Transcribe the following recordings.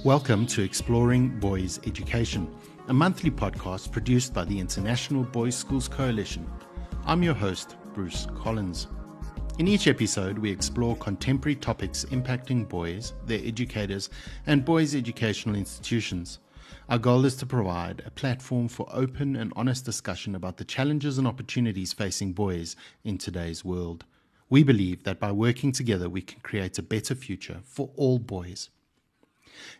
Welcome to Exploring Boys Education, a monthly podcast produced by the International Boys Schools Coalition. I'm your host, Bruce Collins. In each episode, we explore contemporary topics impacting boys, their educators, and boys' educational institutions. Our goal is to provide a platform for open and honest discussion about the challenges and opportunities facing boys in today's world. We believe that by working together, we can create a better future for all boys.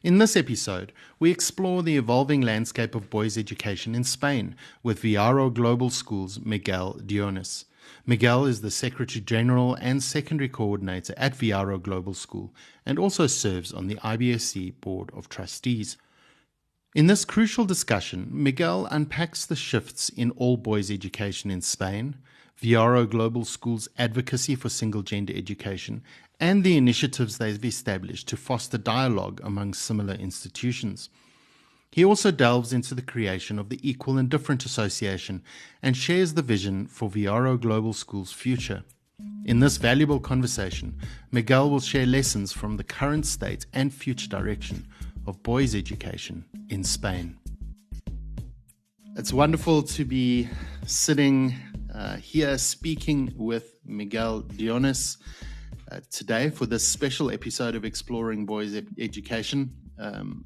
In this episode, we explore the evolving landscape of boys' education in Spain with Viaró Global School's Miguel Dionis. Miguel is the Secretary General and Secondary Coordinator at Viaró Global School and also serves on the IBSC Board of Trustees. In this crucial discussion, Miguel unpacks the shifts in all boys' education in Spain, Viaró Global School's advocacy for single-gender education, and the initiatives they've established to foster dialogue among similar institutions. He also delves into the creation of the Equal and Different Association and shares the vision for Viaró Global School's future. In this valuable conversation, Miguel will share lessons from the current state and future direction of boys' education in Spain. It's wonderful to be sitting here speaking with Miguel Dionis today for this special episode of Exploring Boys Education.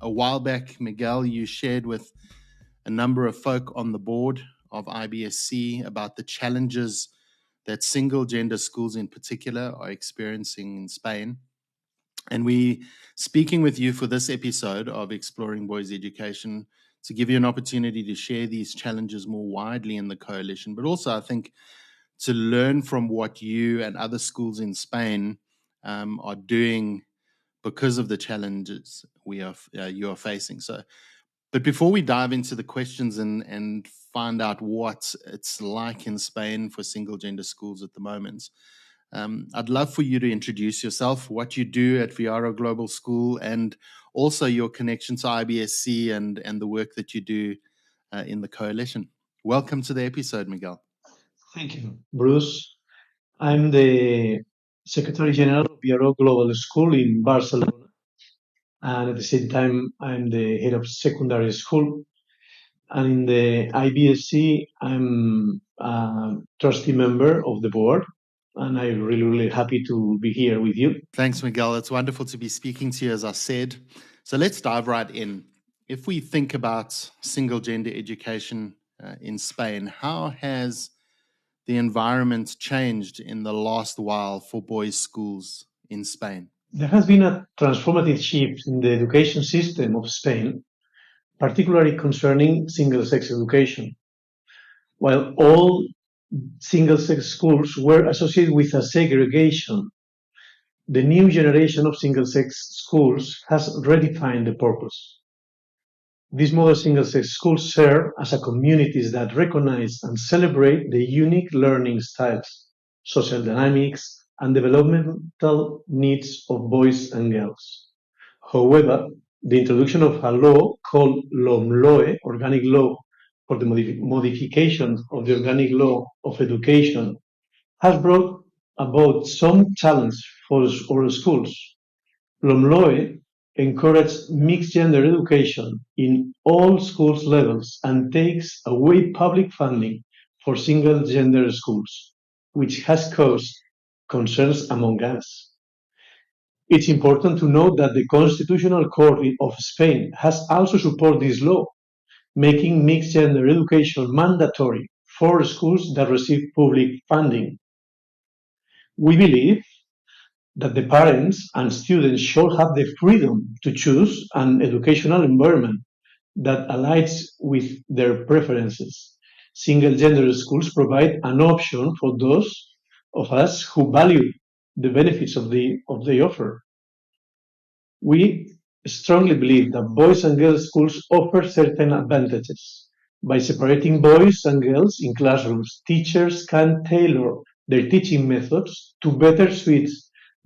A while back, Miguel, you shared with a number of folk on the board of IBSC about the challenges that single-gender schools in particular are experiencing in Spain. And we speaking with you for this episode of Exploring Boys Education to give you an opportunity to share these challenges more widely in the coalition, but also I think to learn from what you and other schools in Spain are doing because of the challenges you are facing. But before we dive into the questions and find out what it's like in Spain for single-gender schools at the moment, I'd love for you to introduce yourself, what you do at Viaró Global School, and also your connection to IBSC and the work that you do in the coalition. Welcome to the episode, Miguel. Thank you, Bruce. I'm the Secretary General of Viaró Global School in Barcelona, and at the same time, I'm the head of secondary school. And in the IBSC, I'm a trustee member of the board, and I'm really happy to be here with you. Thanks, Miguel. It's wonderful to be speaking to you, as I said. So let's dive right in. If we think about single-gender education in Spain, how has the environment changed in the last while for boys' schools in Spain? There has been a transformative shift in the education system of Spain, particularly concerning single-sex education. While all single-sex schools were associated with a segregation, the new generation of single-sex schools has redefined the purpose. These model single-sex schools serve as a communities that recognize and celebrate the unique learning styles, social dynamics, and developmental needs of boys and girls. However, the introduction of a law called LOMLOE, Organic Law for the modification of the Organic Law of Education, has brought about some challenge for our schools. LOMLOE encourages mixed gender education in all schools levels and takes away public funding for single gender schools, which has caused concerns among us. It's important to note that the Constitutional Court of Spain has also supported this law, making mixed gender education mandatory for schools that receive public funding. We believe that the parents and students should have the freedom to choose an educational environment that aligns with their preferences. Single-gender schools provide an option for those of us who value the benefits of the offer. We strongly believe that boys and girls schools offer certain advantages. By separating boys and girls in classrooms, teachers can tailor their teaching methods to better suit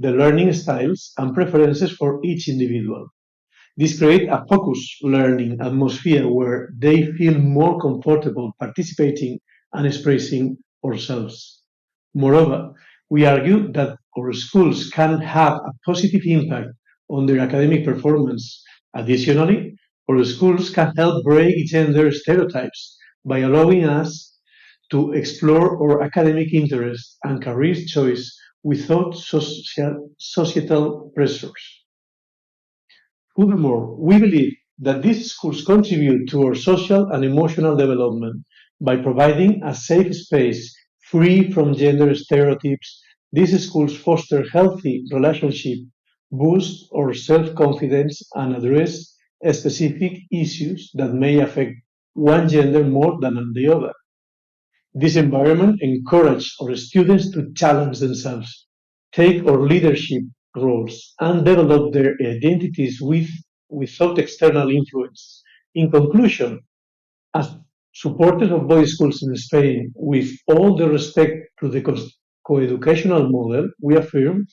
the learning styles and preferences for each individual. This creates a focused learning atmosphere where they feel more comfortable participating and expressing ourselves. Moreover, we argue that our schools can have a positive impact on their academic performance Additionally, our schools can help break gender stereotypes by allowing us to explore our academic interests and career choice without societal pressures. Furthermore, we believe that these schools contribute to our social and emotional development by providing a safe space free from gender stereotypes. These schools foster healthy relationships, boost our self-confidence, and address specific issues that may affect one gender more than the other. This environment encourages our students to challenge themselves, take our leadership roles, and develop their identities without external influence. In conclusion, as supporters of boys' schools in Spain, with all the respect to the coeducational model, we affirm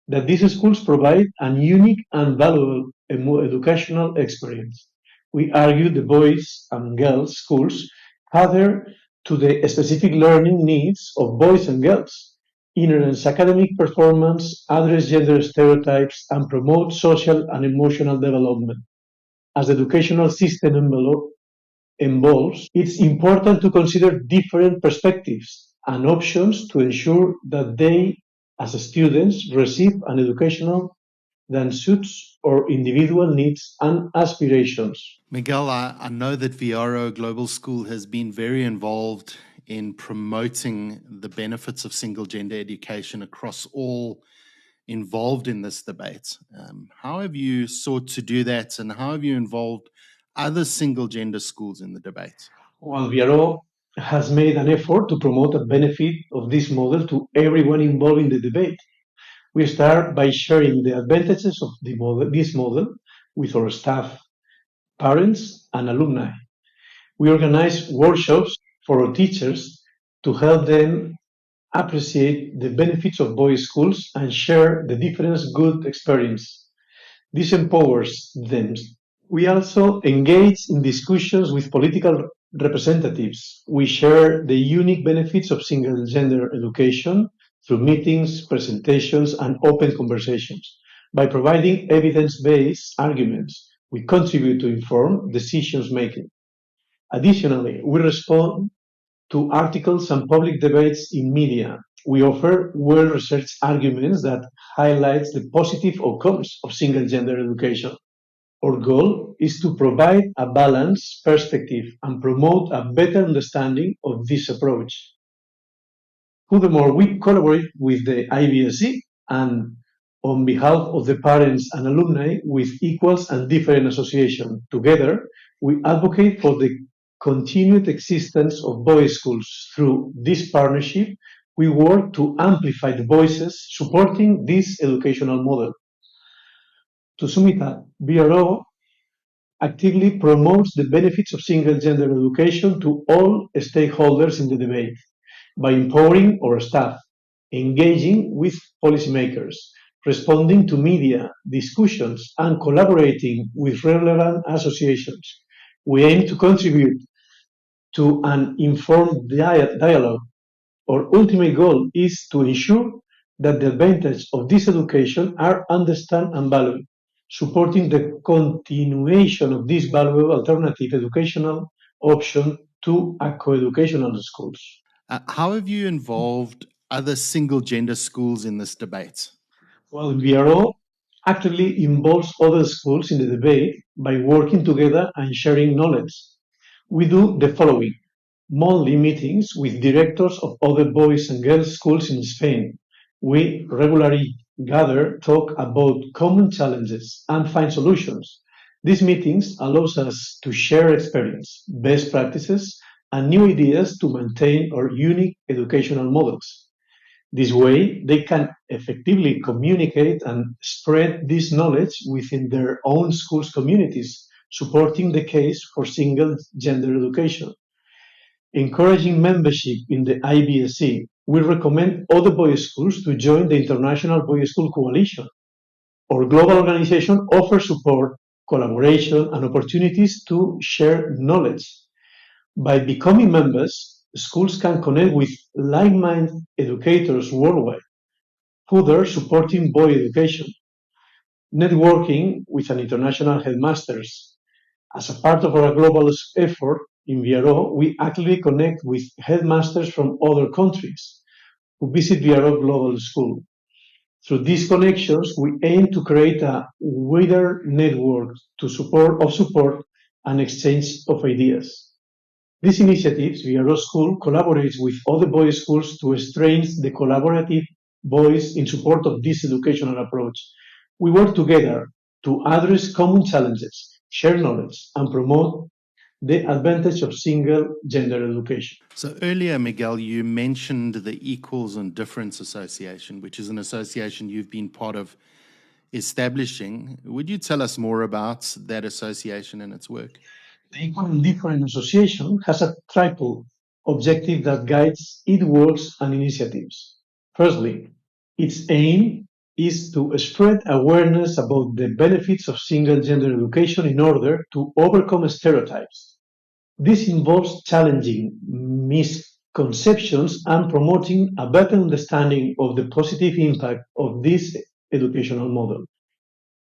that these schools provide a unique and valuable educational experience. We argue the boys and girls schools cater to the specific learning needs of boys and girls, enhance academic performance, address gender stereotypes, and promote social and emotional development. As the educational system evolves, it's important to consider different perspectives and options to ensure that they, as students, receive an educational that suits our individual needs and aspirations. Miguel, I know that Viaró Global School has been very involved in promoting the benefits of single gender education across all involved in this debate. How have you sought to do that, and how have you involved other single gender schools in the debate? Well, Viaró has made an effort to promote the benefit of this model to everyone involved in the debate. We start by sharing the advantages of this model with our staff, parents, and alumni. We organize workshops for our teachers to help them appreciate the benefits of boys' schools and share the different good experience. This empowers them. We also engage in discussions with political representatives. We share the unique benefits of single gender education through meetings, presentations, and open conversations. By providing evidence-based arguments, we contribute to informed decisions making. Additionally, we respond to articles and public debates in media. We offer well-researched arguments that highlight the positive outcomes of single-gender education. Our goal is to provide a balanced perspective and promote a better understanding of this approach. Furthermore, we collaborate with the IBSC and on behalf of the parents and alumni with Equals and Different Association. Together, we advocate for the continued existence of boys' schools. Through this partnership, we work to amplify the voices supporting this educational model. To sum it up, Viaró actively promotes the benefits of single-gender education to all stakeholders in the debate by empowering our staff, engaging with policymakers, responding to media discussions, and collaborating with relevant associations. We aim to contribute to an informed dialogue. Our ultimate goal is to ensure that the advantages of this education are understood and valued, supporting the continuation of this valuable alternative educational option to a coeducational schools. How have you involved other single gender schools in this debate? Well, Viaró actively involves other schools in the debate by working together and sharing knowledge. We do the following: monthly meetings with directors of other boys and girls schools in Spain. We regularly gather, talk about common challenges, and find solutions. These meetings allows us to share experience, best practices, and new ideas to maintain our unique educational models. This way, they can effectively communicate and spread this knowledge within their own schools communities, supporting the case for single gender education. Encouraging membership in the IBSC, we recommend other boys' schools to join the International Boys' School Coalition. Our global organization offers support, collaboration, and opportunities to share knowledge. By becoming members, schools can connect with like-minded educators worldwide, further supporting boy education. networking with an international headmasters. As a part of our global effort in Viaró, we actively connect with headmasters from other countries who visit Viaró Global School. Through these connections, we aim to create a wider network of support and exchange of ideas. These initiatives, Viaró School collaborates with other boys' schools to strengthen the collaborative voice in support of this educational approach. We work together to address common challenges, share knowledge, and promote the advantage of single-gender education. So earlier, Miguel, you mentioned the Equals and Difference Association, which is an association you've been part of establishing. Would you tell us more about that association and its work? The Equal and Different Association has a triple objective that guides its works and initiatives. Firstly, its aim is to spread awareness about the benefits of single-gender education in order to overcome stereotypes. This involves challenging misconceptions and promoting a better understanding of the positive impact of this educational model.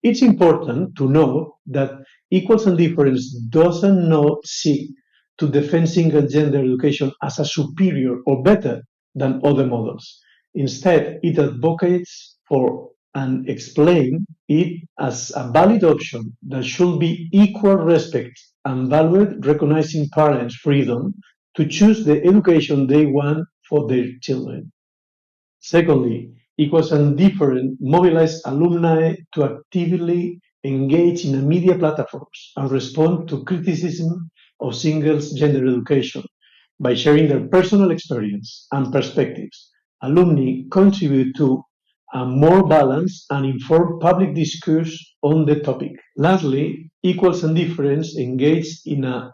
It's important to know that Equals and Difference doesn't not seek to defend single-gender education as a superior or better than other models. Instead, it advocates for and explains it as a valid option that should be equal respect and valued, recognizing parents' freedom to choose the education they want for their children. Secondly, Equals and Different mobilize alumni to actively engage in media platforms and respond to criticism of single-gender education by sharing their personal experience and perspectives. Alumni contribute to a more balanced and informed public discourse on the topic. Lastly, Equals and Difference engage in a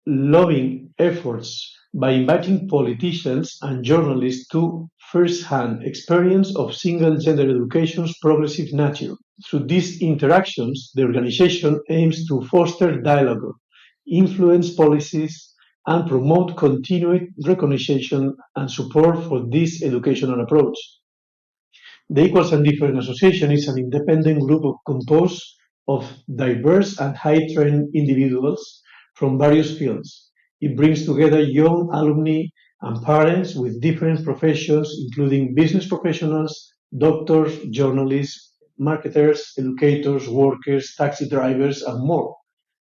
lobbying efforts by inviting politicians and journalists to first-hand experience of single-gender education's progressive nature. Through these interactions, the organization aims to foster dialogue, influence policies, and promote continued recognition and support for this educational approach. The Equals and Different Association is an independent group composed of diverse and high-trained individuals from various fields. It brings together young alumni and parents with different professions, including business professionals, doctors, journalists, marketers, educators, workers, taxi drivers, and more.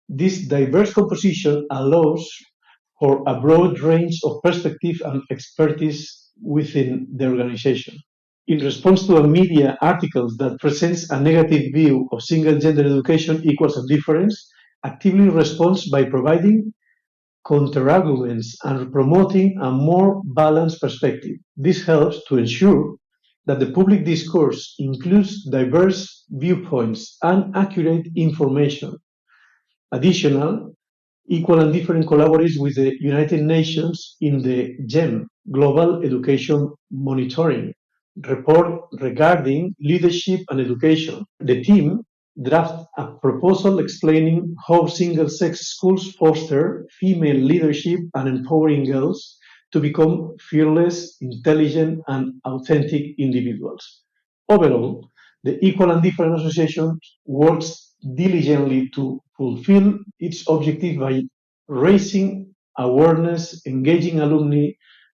This diverse composition allows for a broad range of perspective and expertise within the organization. In response to a media article that presents a negative view of single-gender education, Equals and Difference, actively responds by providing counterarguments and promoting a more balanced perspective. This helps to ensure that the public discourse includes diverse viewpoints and accurate information. Additionally, Equal and Different collaborates with the United Nations in the GEM, Global Education Monitoring, report regarding leadership and education. The team drafted a proposal explaining how single-sex schools foster female leadership and empowering girls to become fearless, intelligent, and authentic individuals. Overall, the Equal and Different Association works diligently to fulfill its objective by raising awareness, engaging alumni,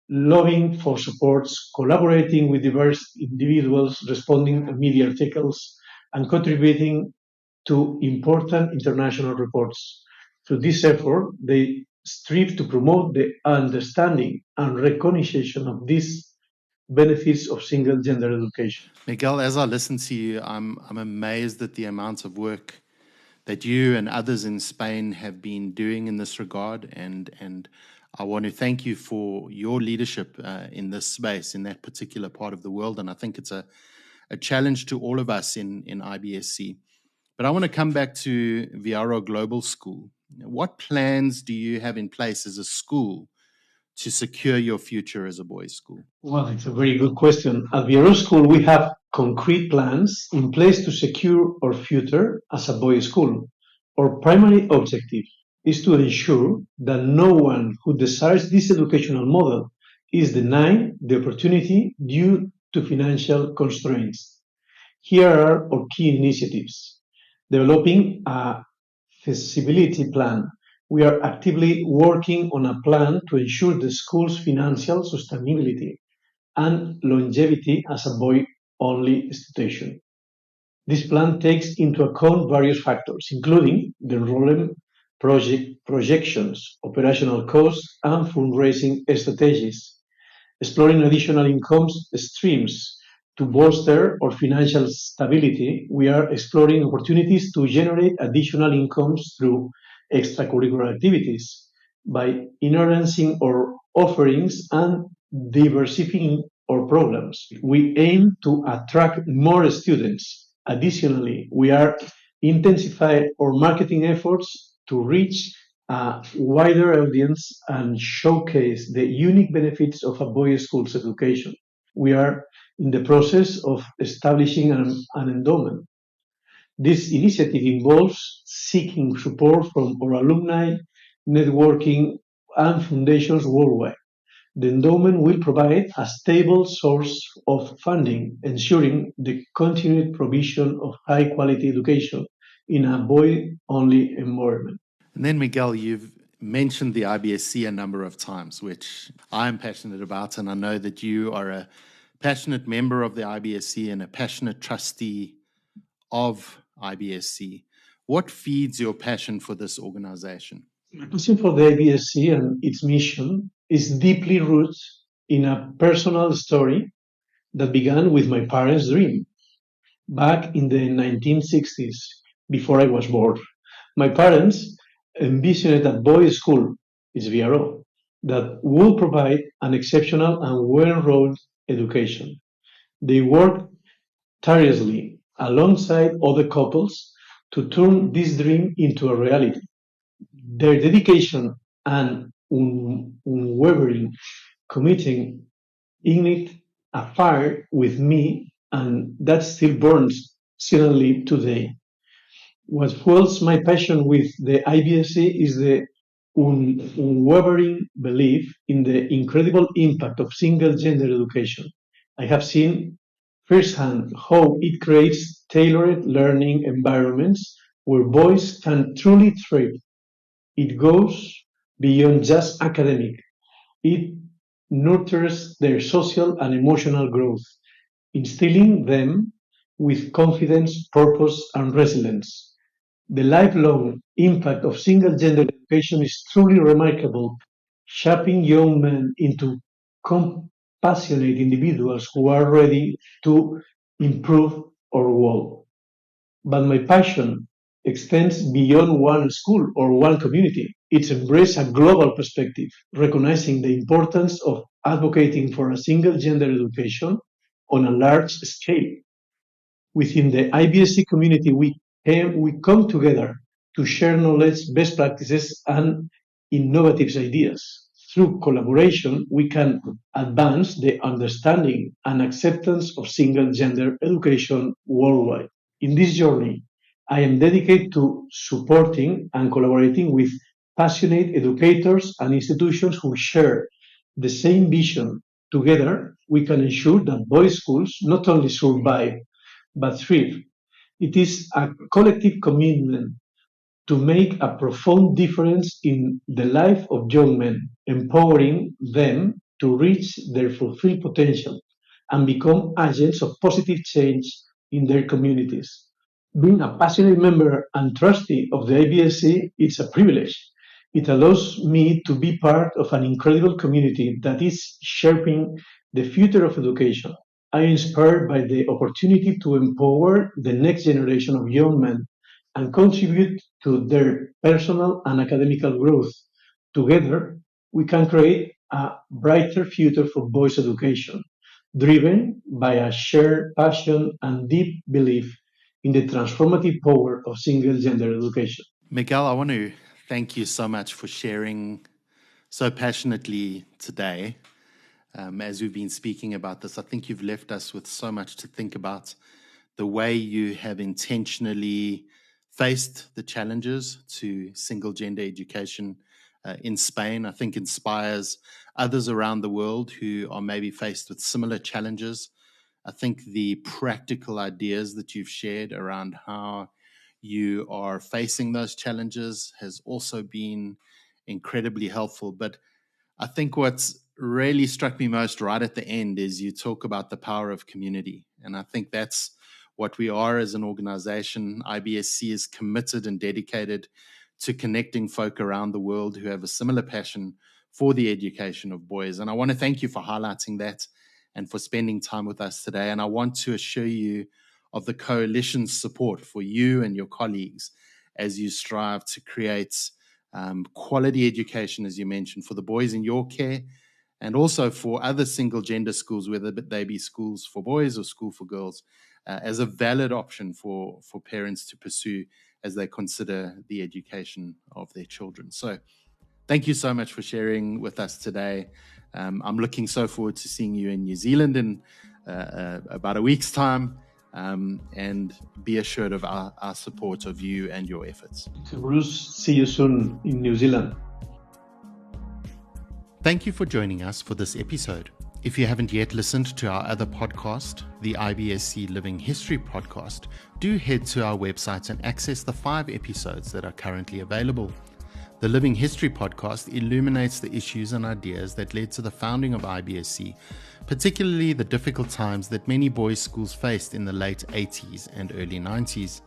lobbying for supports, collaborating with diverse individuals, responding to media articles, and contributing to important international reports. Through this effort, they strive to promote the understanding and recognition of these benefits of single-gender education. Miguel, as I listen to you, I'm amazed at the amount of work that you and others in Spain have been doing in this regard, and I want to thank you for your leadership in this space, in that particular part of the world, and I think it's a challenge to all of us in IBSC. But I want to come back to Viaró Global School. What plans do you have in place as a school to secure your future as a boys' school? Well, it's a very good question. At Viaró School, we have concrete plans in place to secure our future as a boys' school. Our primary objective is to ensure that no one who desires this educational model is denied the opportunity due to financial constraints. Here are our key initiatives. Developing a feasibility plan. We are actively working on a plan to ensure the school's financial sustainability and longevity as a boy-only institution. This plan takes into account various factors, including the enrollment projections, operational costs, and fundraising strategies. Exploring additional income streams to bolster our financial stability, we are exploring opportunities to generate additional incomes through extracurricular activities by enhancing our offerings and diversifying our programs. We aim to attract more students. Additionally, we are intensifying our marketing efforts to reach a wider audience and showcase the unique benefits of a boys' school's education. We are in the process of establishing an endowment. This initiative involves seeking support from our alumni, networking, and foundations worldwide. The endowment will provide a stable source of funding, ensuring the continued provision of high quality education in a boy only environment. And then, Miguel, you've mentioned the IBSC a number of times, which I'm passionate about, and I know that you are a passionate member of the IBSC and a passionate trustee of IBSC. What feeds your passion for this organization? My passion for the IBSC and its mission is deeply rooted in a personal story that began with my parents' dream back in the 1960s, before I was born. My parents envisioned a boys' school, it's Viaró, that would provide an exceptional and well-rounded education. They worked tirelessly alongside other couples to turn this dream into a reality. Their dedication and unwavering commitment ignited a fire with me, and that still burns silently today. What fuels my passion with the IBSC is the unwavering belief in the incredible impact of single gender education. I have seen firsthand how it creates tailored learning environments where boys can truly thrive. It goes beyond just academic. It nurtures their social and emotional growth, instilling them with confidence, purpose, and resilience. The lifelong impact of single gender education is truly remarkable, shaping young men into compassionate individuals who are ready to improve our world. But my passion extends beyond one school or one community. It embraces a global perspective, recognizing the importance of advocating for a single gender education on a large scale. Within the IBSC community, we come together to share knowledge, best practices, and innovative ideas. Through collaboration, we can advance the understanding and acceptance of single gender education worldwide. In this journey, I am dedicated to supporting and collaborating with passionate educators and institutions who share the same vision. Together, we can ensure that boys' schools not only survive but thrive. It is a collective commitment to make a profound difference in the life of young men, empowering them to reach their fulfilled potential and become agents of positive change in their communities. Being a passionate member and trustee of the IBSC is a privilege. It allows me to be part of an incredible community that is shaping the future of education. I am inspired by the opportunity to empower the next generation of young men and contribute to their personal and academical growth. Together, we can create a brighter future for boys' education, driven by a shared passion and deep belief in the transformative power of single gender education. Miguel, I want to thank you so much for sharing so passionately today. As we've been speaking about this, I think you've left us with so much to think about. The way you have intentionally faced the challenges to single gender education in Spain, I think inspires others around the world who are maybe faced with similar challenges I think the practical ideas that you've shared around how you are facing those challenges has also been incredibly helpful. But I think what's really struck me most right at the end is you talk about the power of community. And I think that's what we are as an organization. IBSC is committed and dedicated to connecting folk around the world who have a similar passion for the education of boys. And I want to thank you for highlighting that and for spending time with us today. And I want to assure you of the coalition's support for you and your colleagues as you strive to create quality education, as you mentioned, for the boys in your care, and also for other single gender schools, whether they be schools for boys or school for girls, as a valid option for parents to pursue as they consider the education of their children. So thank you so much for sharing with us today. I'm looking so forward to seeing you in New Zealand in about a week's time, and be assured of our support of you and your efforts. Bruce, see you soon in New Zealand. Thank you for joining us for this episode. If you haven't yet listened to our other podcast, the IBSC Living History podcast, do head to our website and access the 5 episodes that are currently available. The Living History podcast illuminates the issues and ideas that led to the founding of IBSC, particularly the difficult times that many boys' schools faced in the late 80s and early 90s.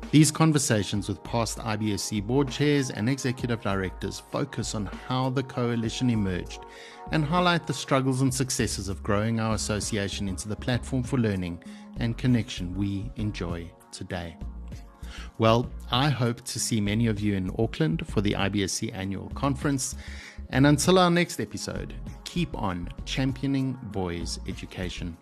These conversations with past IBSC board chairs and executive directors focus on how the coalition emerged and highlight the struggles and successes of growing our association into the platform for learning and connection we enjoy today. Well, I hope to see many of you in Auckland for the IBSC annual conference. And until our next episode, keep on championing boys' education.